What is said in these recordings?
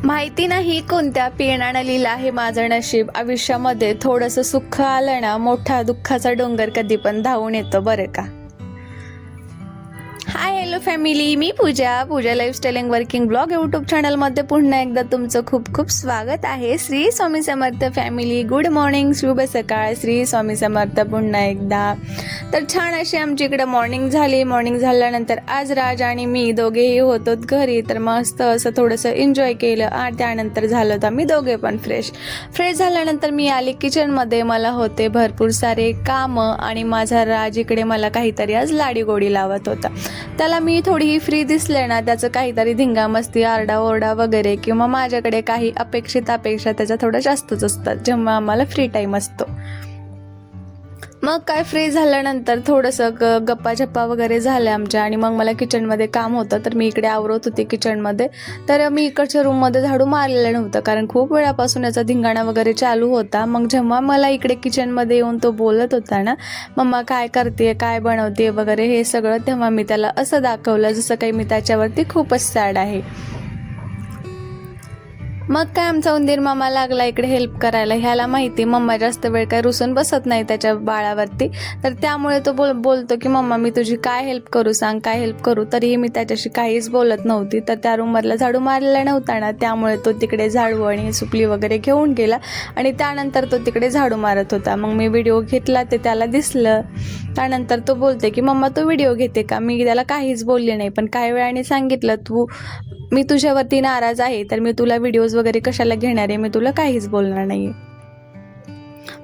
माहिती नाही कोणत्या पिण्यानं लिहिलं आहे माझं नशीब. आयुष्यामध्ये थोडंसं सुख आलं ना, मोठा दुःखाचा डोंगर कधी पण धावून येतो बरं का. हाय हॅलो फॅमिली, मी Pooja lifestyle and working blog YouTube चॅनलमध्ये पुन्हा एकदा तुमचं खूप खूप स्वागत आहे. Shri Swami Samarth family, good morning, शुभ सकाळ. श्री स्वामी समर्थ पुन्हा एकदा. तर छान अशी आमची इकडे मॉर्निंग झाली. मॉर्निंग झाल्यानंतर आज राज आणि मी दोघेही होतो घरी, तर मस्त असं थोडंसं एन्जॉय केलं आणि त्यानंतर झालं तर आम्ही दोघे पण फ्रेश झाल्यानंतर मी आली किचनमध्ये. मला होते भरपूर सारे कामं आणि माझा राज इकडे मला काहीतरी आज लाडीगोडी लावत होता. त्याला मी थोडीही फ्री दिसले ना, त्याचं काहीतरी धिंगामस्ती, आरडाओरडा वगैरे किंवा माझ्याकडे काही अपेक्षा त्याच्या थोडं जास्तच असतात जेव्हा आम्हाला फ्री टाईम असतो. मग काय फ्री झाल्यानंतर थोडंसं गप्पा झप्पा वगैरे झाल्या आमच्या आणि मग मला किचनमध्ये काम होतं, तर मी इकडे आवरत होते किचनमध्ये. तर मी इकडच्या रूममध्ये झाडू मारलेलं नव्हतं कारण खूप वेळापासून याचा धिंगाणा वगैरे चालू होता. मग जेव्हा मला इकडे किचनमध्ये येऊन तो बोलत होता ना, मम्मा काय करते, काय बनवते वगैरे हे सगळं, तेव्हा मी त्याला असं दाखवलं जसं काही मी त्याच्यावरती खूपच सॅड आहे. मग काय आमचा उंदीर मामा लागला इकडे हेल्प करायला. ह्याला माहिती मम्मा जास्त वेळ काय रुसून बसत नाही त्याच्या बाळावरती, तर त्यामुळे तो बोलतो की मम्मा मी तुझी काय हेल्प करू, सांग काय हेल्प करू. तरीही मी त्याच्याशी काहीच बोलत नव्हती. तर त्या रूममधला झाडू मारलेला नव्हता ना, त्यामुळे तो तिकडे झाडू आणि सुपली वगैरे घेऊन गेला आणि त्यानंतर तो तिकडे झाडू मारत होता. मग मी व्हिडिओ घेतला, ते त्याला दिसलं. त्यानंतर तो बोलते की मम्मा तू व्हिडिओ घेते का. मी त्याला काहीच बोलले नाही, पण काही वेळाने सांगितलं मी तुझ्यावरती नाराज आहे, तर मी तुला व्हिडिओज वगैरे कशाला घेणार आहे, मी तुला काहीच बोलणार नाही.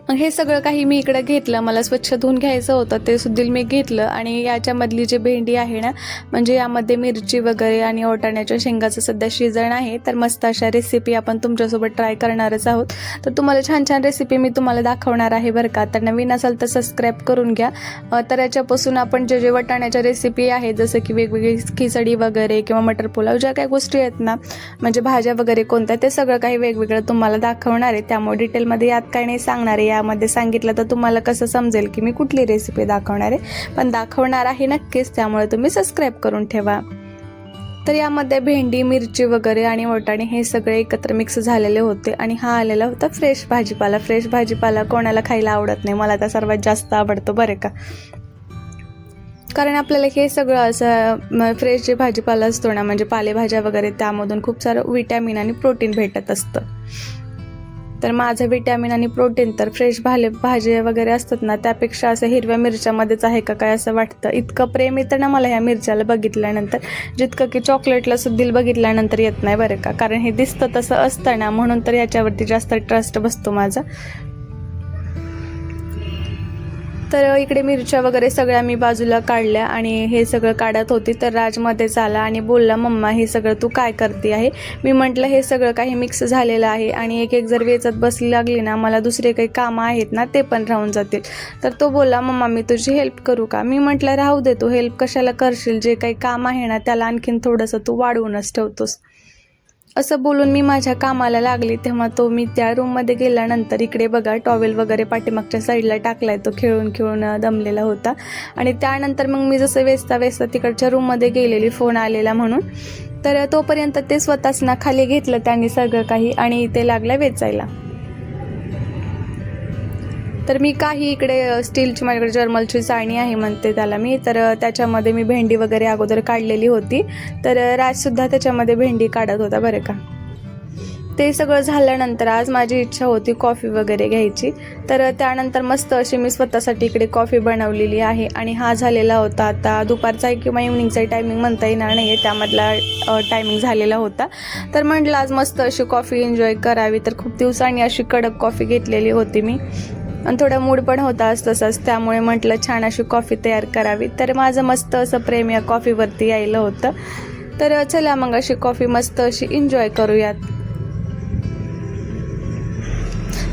मग हे सगळं काही मी इकडं घेतलं. मला स्वच्छ धुवून घ्यायचं होतं, ते सुद्धा मी घेतलं. आणि याच्यामधली जी भेंडी आहे ना, म्हणजे यामध्ये मिरची वगैरे आणि वाटाण्याच्या शेंगाचं सध्या सीजन आहे, तर मस्त अशा रेसिपी आपण तुमच्यासोबत ट्राय करणारच आहोत. तर तुम्हाला छान छान रेसिपी मी तुम्हाला दाखवणार आहे बरं का. तर नवीन असाल तर सबस्क्राईब करून घ्या. तर याच्यापासून आपण जे वाटाण्याच्या रेसिपी आहे, जसं की वेगवेगळी खिचडी वगैरे किंवा मटर पुलाव, ज्या काही गोष्टी आहेत ना, म्हणजे भाज्या वगैरे कोणत्या, ते सगळं काही वेगवेगळं तुम्हाला दाखवणार आहे. त्यामुळे डिटेलमध्ये यात काही नाही सांगणार आहे. यामध्ये सांगितलं तर तुम्हाला कसं समजेल की मी कुठली रेसिपी दाखवणार आहे, पण दाखवणार आहे नक्कीच, त्यामुळे तुम्ही सबस्क्राईब करून ठेवा. तर यामध्ये भेंडी, मिरची वगैरे आणि वाटाणे हे सगळे एकत्र मिक्स झालेले होते. आणि हा आलेला होता फ्रेश भाजीपाला. फ्रेश भाजीपाला कोणाला खायला आवडत नाही, मला तर सर्वात जास्त आवडतो बरं का. कारण आपल्याला हे सगळं असं फ्रेश जे भाजीपाला असतो ना, म्हणजे पालेभाज्या वगैरे, त्यामधून खूप सारं विटॅमिन आणि प्रोटीन भेटत असतं. तर माझं विटॅमिन आणि प्रोटीन तर फ्रेश भाज्या वगैरे असतात ना, त्यापेक्षा असं हिरव्या मिरच्यामध्येच आहे का काय असं वाटतं. इतकं प्रेम येतं ना मला ह्या मिरच्याला बघितल्यानंतर, जितकं की चॉकलेटला सुद्धा बघितल्यानंतर येत नाही बरं का. कारण हे दिसतं तसं असतं ना, म्हणून तर याच्यावरती जास्त ट्रस्ट बसतो माझा. तर इकडे मिरच्या वगैरे सगळ्या मी बाजूला काढल्या आणि हे सगळं काढत होती, तर राजमध्येच आला आणि बोलला मम्मा हे सगळं तू काय करते आहे. मी म्हटलं हे सगळं काही मिक्स झालेलं आहे आणि एक एक जर वेचत बसली लागली ना, मला दुसरे काही कामं आहेत ना, ते पण राहून जातील. तर तो बोलला मम्मा मी तुझी हेल्प करू का. मी म्हटलं राहू दे, तू हेल्प कशाला करशील, जे काही काम आहे ना त्याला आणखीन थोडंसं तू वाढवूनच ठेवतोस. असं बोलून मी माझ्या कामाला लागली. तेव्हा मी त्या रूममध्ये गेल्यानंतर इकडे बघा टॉवेल वगैरे पाठीमागच्या साईडला टाकलाय, तो खेळून खेळून दमलेला होता. आणि त्यानंतर मग मी जसं वेचता तिकडच्या रूममध्ये गेलेली, फोन आलेला म्हणून. तर तोपर्यंत ते स्वतःच ना खाली घेतलं त्यांनी सगळं काही आणि ते लागलं वेचायला. तर मी काही इकडे स्टीलची, माझ्याकडे जर्मलची चाळणी आहे म्हणते त्याला मी, तर त्याच्यामध्ये मी भेंडी वगैरे अगोदर काढलेली होती. तर राजसुद्धा त्याच्यामध्ये भेंडी काढत होता बरं का. ते सगळं झाल्यानंतर आज माझी इच्छा होती कॉफी वगैरे घ्यायची, तर त्यानंतर मस्त अशी मी स्वतःसाठी इकडे कॉफी बनवलेली आहे. आणि हा झालेला होता आता दुपारचा किंवा इव्हनिंगचा टायमिंग म्हणता येणार नाही आहे, त्यामधला टायमिंग झालेला होता. तर म्हटलं आज मस्त अशी कॉफी एन्जॉय करावी, तर खूप दिवसांनी अशी कडक कॉफी घेतलेली होती मी आणि थोडा मूड पण होता तसंच, त्यामुळे म्हटलं छान अशी कॉफी तयार करावी. तर माझं मस्त असं प्रेम या कॉफीवरती यायला होतं. तर चला मग अशी कॉफी मस्त अशी एन्जॉय करूयात.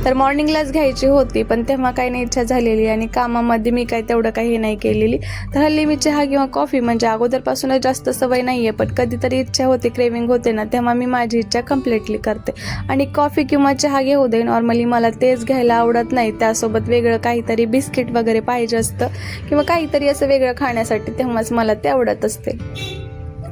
तर मॉर्निंगलाच घ्यायची होती, पण तेव्हा काही नाही इच्छा झालेली आणि कामामध्ये मी काय तेवढं काही नाही केलेली. तर हल्ली मी चहा किंवा कॉफी म्हणजे अगोदरपासूनच जास्त सवय नाही आहे, पण कधीतरी इच्छा होते, क्रेविंग होते ना, तेव्हा मी माझी इच्छा कम्प्लिटली करते. आणि कॉफी किंवा चहा घेऊ दे, नॉर्मली मला तेच घ्यायला आवडत नाही, त्यासोबत वेगळं काहीतरी बिस्किट वगैरे पाहिजे असतं किंवा काहीतरी असं वेगळं खाण्यासाठी, तेव्हाच मला ते आवडत असते.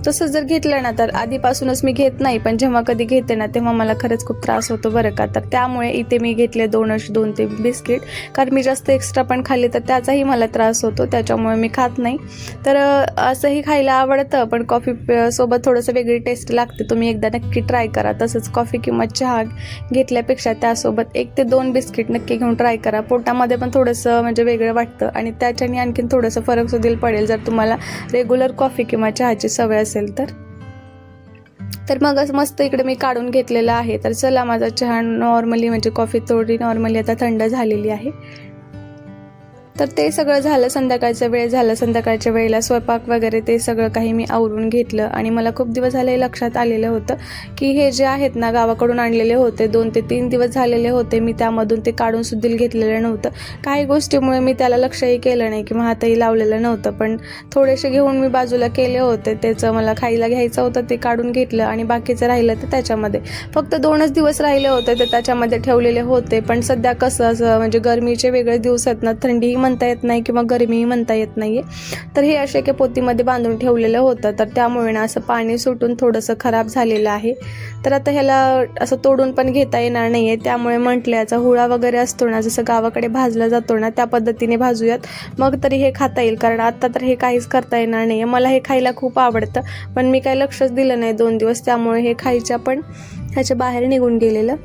तसं जर घेतलं ना तर आधीपासूनच मी घेत नाही, पण जेव्हा कधी घेते ना तेव्हा मला खरंच खूप त्रास होतो बरं का. तर त्यामुळे इथे मी घेतले 2 ते बिस्किट, कारण मी जास्त एक्स्ट्रा पण खाल्ले तर त्याचाही मला त्रास होतो, त्याच्यामुळे मी खात नाही. तर असंही खायला आवडतं, पण कॉफी सोबत थोडंसं वेगळी टेस्ट लागते. तुम्ही एकदा नक्की ट्राय करा. तसंच कॉफी किंवा चहा घेतल्यापेक्षा त्यासोबत 1 ते 2 बिस्किट नक्की घेऊन ट्राय करा. पोटामध्ये पण थोडंसं म्हणजे वेगळं वाटतं आणि त्याच्याने आणखीन थोडंसं फरक सुद्धा पडेल जर तुम्हाला रेग्युलर कॉफी किंवा चहाची सवय असेल तर मग असं मस्त इकडे मी काढून घेतलेला आहे. तर चला, माझा चहा नॉर्मली म्हणजे कॉफी थोडी नॉर्मली आता थंड झालेली आहे. तर ते सगळं झालं, संध्याकाळचा वेळ झाला. संध्याकाळच्या वेळेला स्वयंपाक वगैरे ते सगळं काही मी आवरून घेतलं आणि मला खूप दिवस झाले लक्षात आलेलं होतं की हे जे आहेत ना गावाकडून आणलेले होते, 2 ते 3 दिवस झालेले होते, मी त्यामधून ते काढून सुद्धा घेतलेलं नव्हतं. काही गोष्टीमुळे मी त्याला लक्षही केलं नाही किंवा हातही लावलेलं नव्हतं, पण थोडेसे घेऊन मी बाजूला केले होते. त्याचं मला खायला घ्यायचं होतं, ते काढून घेतलं आणि बाकीचं राहिलं तर त्याच्यामध्ये फक्त 2च दिवस राहिले होते ते त्याच्यामध्ये ठेवलेले होते. पण सध्या कसं असं म्हणजे गरमीचे वेगळे दिवस आहेत ना, थंडीही म्हणता येत नाही किंवा गरमीही म्हणता येत नाही तर हे असे की पोतीमध्ये बांधून ठेवलेलं होतं, तर त्यामुळे ना असं पाणी सुटून थोडंसं खराब झालेलं आहे. तर आता ह्याला असं तोडून पण घेता येणार नाही आहे, त्यामुळे म्हटलं याचा हुळा वगैरे असतो ना, जसं गावाकडे भाजला जातो ना त्या पद्धतीने भाजूयात, मग तरी हे खाता येईल. कारण आत्ता तर हे काहीच करता येणार नाही आहे. मला हे खायला खूप आवडतं, पण मी काही लक्षच दिलं नाही 2 दिवस, त्यामुळे हे खायच्या पण ह्याच्या बाहेर निघून गेलेलं.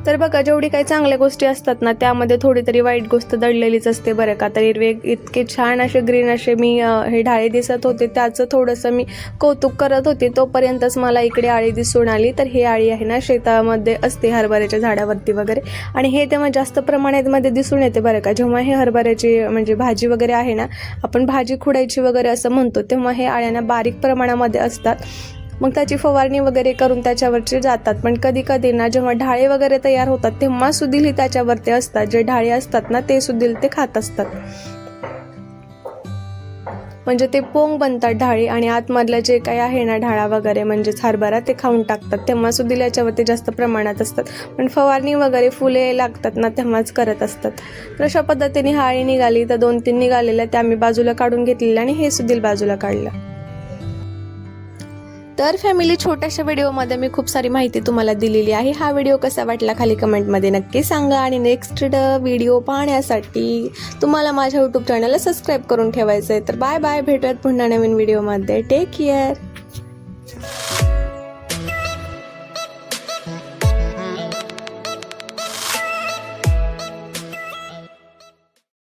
तर बघा, जेवढी काही चांगल्या गोष्टी असतात ना त्यामध्ये थोडी तरी वाईट गोष्ट दडलेलीच असते बरं का. तर हिरवे इतके छान असे ग्रीन असे मी हे ढाळे दिसत होते, त्याचं थोडंसं मी कौतुक करत होते, तोपर्यंतच मला इकडे आळी दिसून आली. तर हे आळी आहे ना शेतामध्ये असते हरभऱ्याच्या झाडावरती वगैरे, आणि हे तेव्हा जास्त प्रमाणामध्ये दिसून येते बरं का. जेव्हा हे हरभऱ्याची म्हणजे भाजी वगैरे आहे ना, आपण भाजी खुडायची वगैरे असं म्हणतो, तेव्हा हे आळ्यांना बारीक प्रमाणामध्ये असतात. मग त्याची फवारणी वगैरे करून त्याच्यावरचे जातात. पण कधी कधी ना जेव्हा ढाळे वगैरे तयार होतात तेव्हा सुद्धा त्याच्यावरती असतात, जे ढाळे असतात ना ते सुद्धा ते खात असतात. म्हणजे ते पोंग बनतात ढाळी, आणि आतमधलं जे काही आहे ना ढाळा वगैरे म्हणजेच हरभरा ते खाऊन टाकतात, तेव्हा सुद्धा याच्यावरती जास्त प्रमाणात असतात. पण फवारणी वगैरे फुले लागतात ना तेव्हाच करत असतात. तर अशा पद्धतीने आळी निघाली, तर 2-3 निघालेल्या त्या मी बाजूला काढून घेतलेल्या आणि हे सुद्धा बाजूला काढलं. तर फॅमिली, छोट्याशा व्हिडिओमध्ये मी खूप सारी माहिती तुम्हाला दिलेली आहे. हा व्हिडिओ कसा वाटला खाली कमेंटमध्ये नक्की सांगा, आणि नेक्स्ट व्हिडिओ पाहण्यासाठी तुम्हाला माझ्या यूट्यूब चॅनलला सबस्क्राईब करून ठेवायचं आहे. तर बाय बाय, भेटूयात पुन्हा नवीन व्हिडिओमध्ये. Take care.